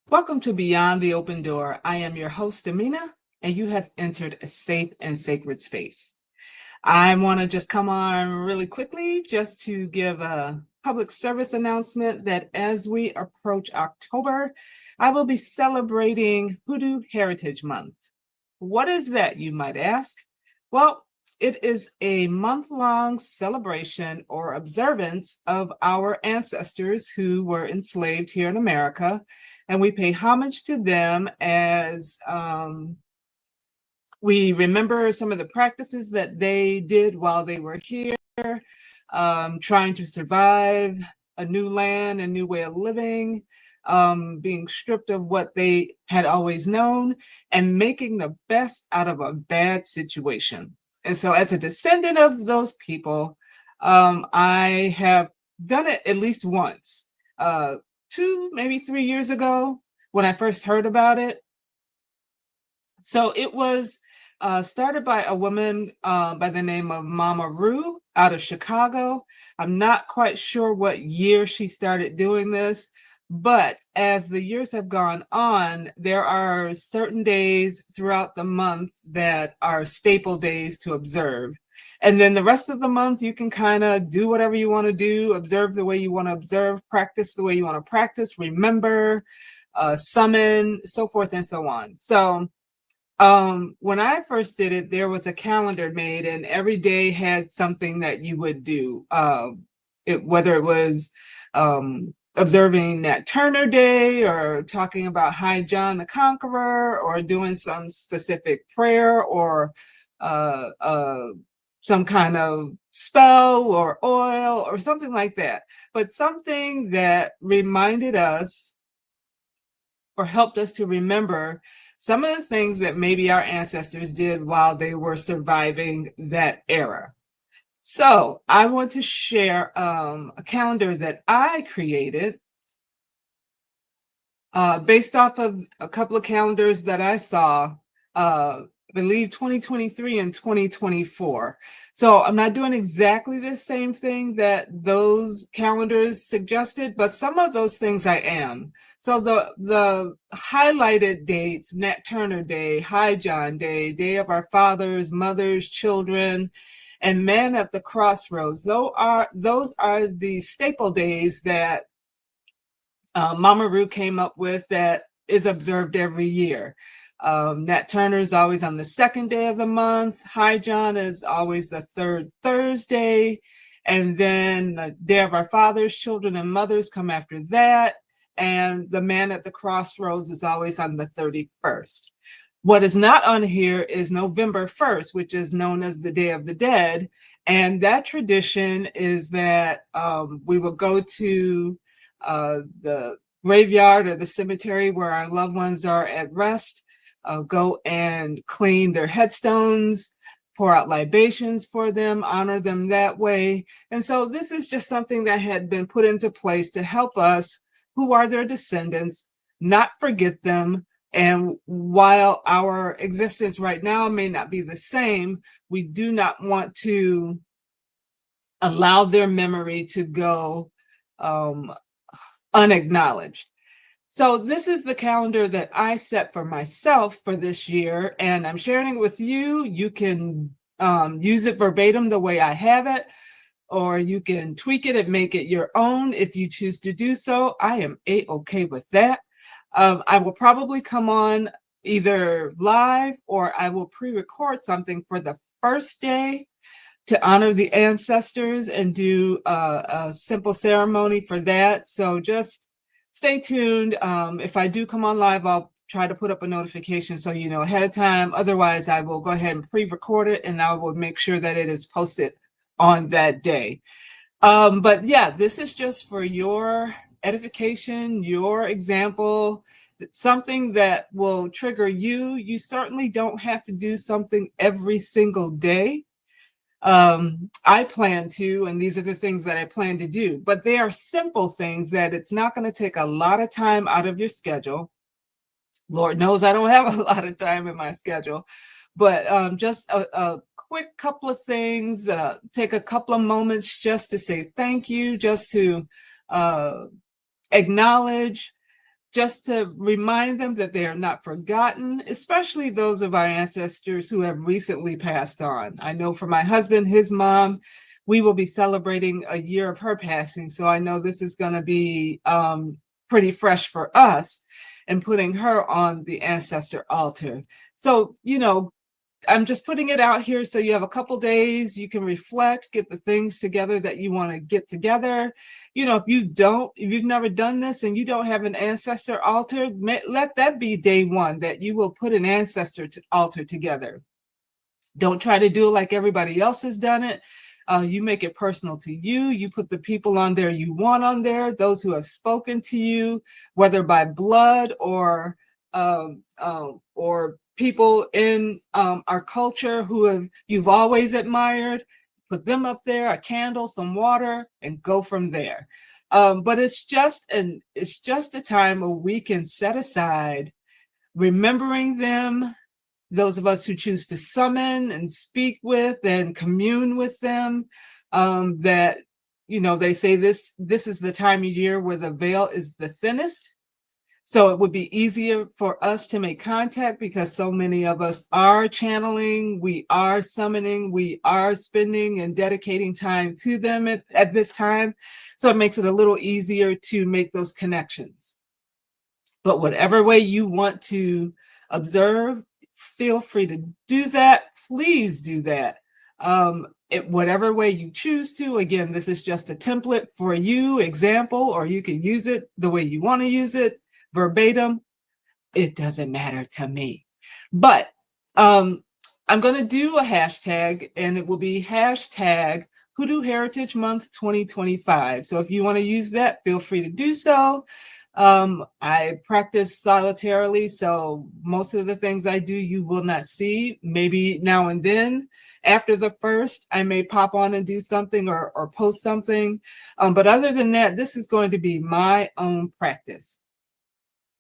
Welcome to Beyond the Open Door. I am your host, Domina, and you have entered a safe and sacred space. I want to just come on really quickly just to give a public service announcement that as we approach October, I will be celebrating HooDoo Heritage Month. What is that, you might ask? Well, it is a month-long celebration or observance of our ancestors who were enslaved here in America, and we pay homage to them as we remember some of the practices that they did while they were here, trying to survive a new land, a new way of living, being stripped of what they had always known, and making the best out of a bad situation. And so, as a descendant of those people, I have done it at least once, 2, maybe 3 years ago when I first heard about it. So it was started by a woman by the name of Mama Rue out of Chicago. I'm not quite sure what year she started doing this, but as the years have gone on, there are certain days throughout the month that are staple days to observe. And then the rest of the month, you can kind of do whatever you want to do, observe the way you want to observe, practice the way you want to practice, remember, summon, so forth and so on. So when I first did it, there was a calendar made, and every day had something that you would do. Whether it was observing Nat Turner Day, or talking about High John the Conqueror, or doing some specific prayer, or uh, uh, some kind of spell or oil or something like that. But something that reminded us or helped us to remember some of the things that maybe our ancestors did while they were surviving that era. So I want to share a calendar that I created based off of a couple of calendars that I saw, I believe 2023 and 2024. So I'm not doing exactly the same thing that those calendars suggested, but some of those things I am. So the highlighted dates: Nat Turner Day, High John Day, Day of Our Fathers, Mothers, Children, and Man at the Crossroads. Those are the staple days that Mama Ru came up with, that is observed every year. Nat Turner is always on the second day of the month. High John is always the third Thursday. And then the Day of Our Fathers, Children, and Mothers come after that. And the Man at the Crossroads is always on the 31st. What is not on here is November 1st, which is known as the Day of the Dead. And that tradition is that we will go to the graveyard or the cemetery where our loved ones are at rest, go and clean their headstones, pour out libations for them, honor them that way. And so this is just something that had been put into place to help us, who are their descendants, not forget them. And while our existence right now may not be the same, we do not want to allow their memory to go unacknowledged. So this is the calendar that I set for myself for this year, and I'm sharing it with you. You can use it verbatim the way I have it, or you can tweak it and make it your own if you choose to do so. I am A-okay with that. I will probably come on either live, or I will pre-record something for the first day to honor the ancestors and do a simple ceremony for that. So just stay tuned. If I do come on live, I'll try to put up a notification so you know ahead of time. Otherwise, I will go ahead and pre-record it, and I will make sure that it is posted on that day. But yeah, this is just for your edification, your example, something that will trigger you. You certainly don't have to do something every single day. I plan to, and these are the things that I plan to do, but they are simple things that it's not going to take a lot of time out of your schedule. Lord knows I don't have a lot of time in my schedule, but just a quick couple of things, take a couple of moments just to say thank you, just to acknowledge, just to remind them that they are not forgotten, especially those of our ancestors who have recently passed on. I know for my husband, his mom, we will be celebrating a year of her passing. So I know this is going to be pretty fresh for us, and putting her on the ancestor altar. So, I'm just putting it out here so you have a couple days, you can reflect, get the things together that you want to get together. If you've never done this and you don't have an ancestor altar, let that be day one, that you will put an ancestor altar together. Don't try to do it like everybody else has done it. You make it personal to you. You put the people on there you want on there, those who have spoken to you, whether by blood or people in our culture you've always admired. Put them up there, a candle, some water, and go from there. But it's just a time where we can set aside, remembering them, those of us who choose to summon and speak with and commune with them, that they say this is the time of year where the veil is the thinnest. So it would be easier for us to make contact because so many of us are channeling, we are summoning, we are spending and dedicating time to them at this time. So it makes it a little easier to make those connections. But whatever way you want to observe, feel free to do that. Please do that. Whatever way you choose to. Again, this is just a template for you, example, or you can use it the way you want to use it, verbatim. It doesn't matter to me. But I'm going to do a hashtag, and it will be hashtag HooDoo Heritage Month 2025. So if you want to use that, feel free to do so. I practice solitarily, so most of the things I do you will not see. Maybe now and then after the first, I may pop on and do something or post something. But other than that, this is going to be my own practice.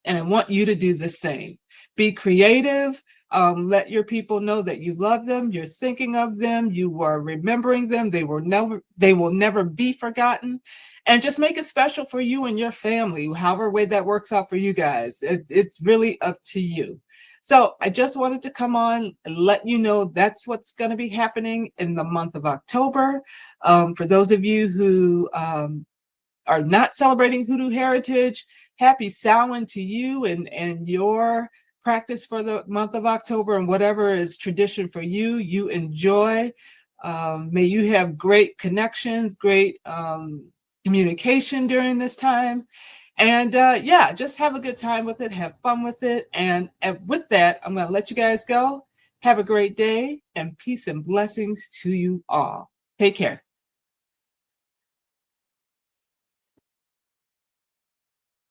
And I want you to do the same. Be creative. Let your people know that you love them, you're thinking of them, you are remembering them. They will never be forgotten. And just make it special for you and your family, however way that works out for you guys. It's really up to you. So I just wanted to come on and let you know that's what's going to be happening in the month of October. For those of you who are not celebrating HooDoo Heritage, happy Samhain to you and your practice for the month of October, and whatever is tradition for you, you enjoy. May you have great connections, great communication during this time. And just have a good time with it, have fun with it. And with that, I'm going to let you guys go. Have a great day, and peace and blessings to you all. Take care.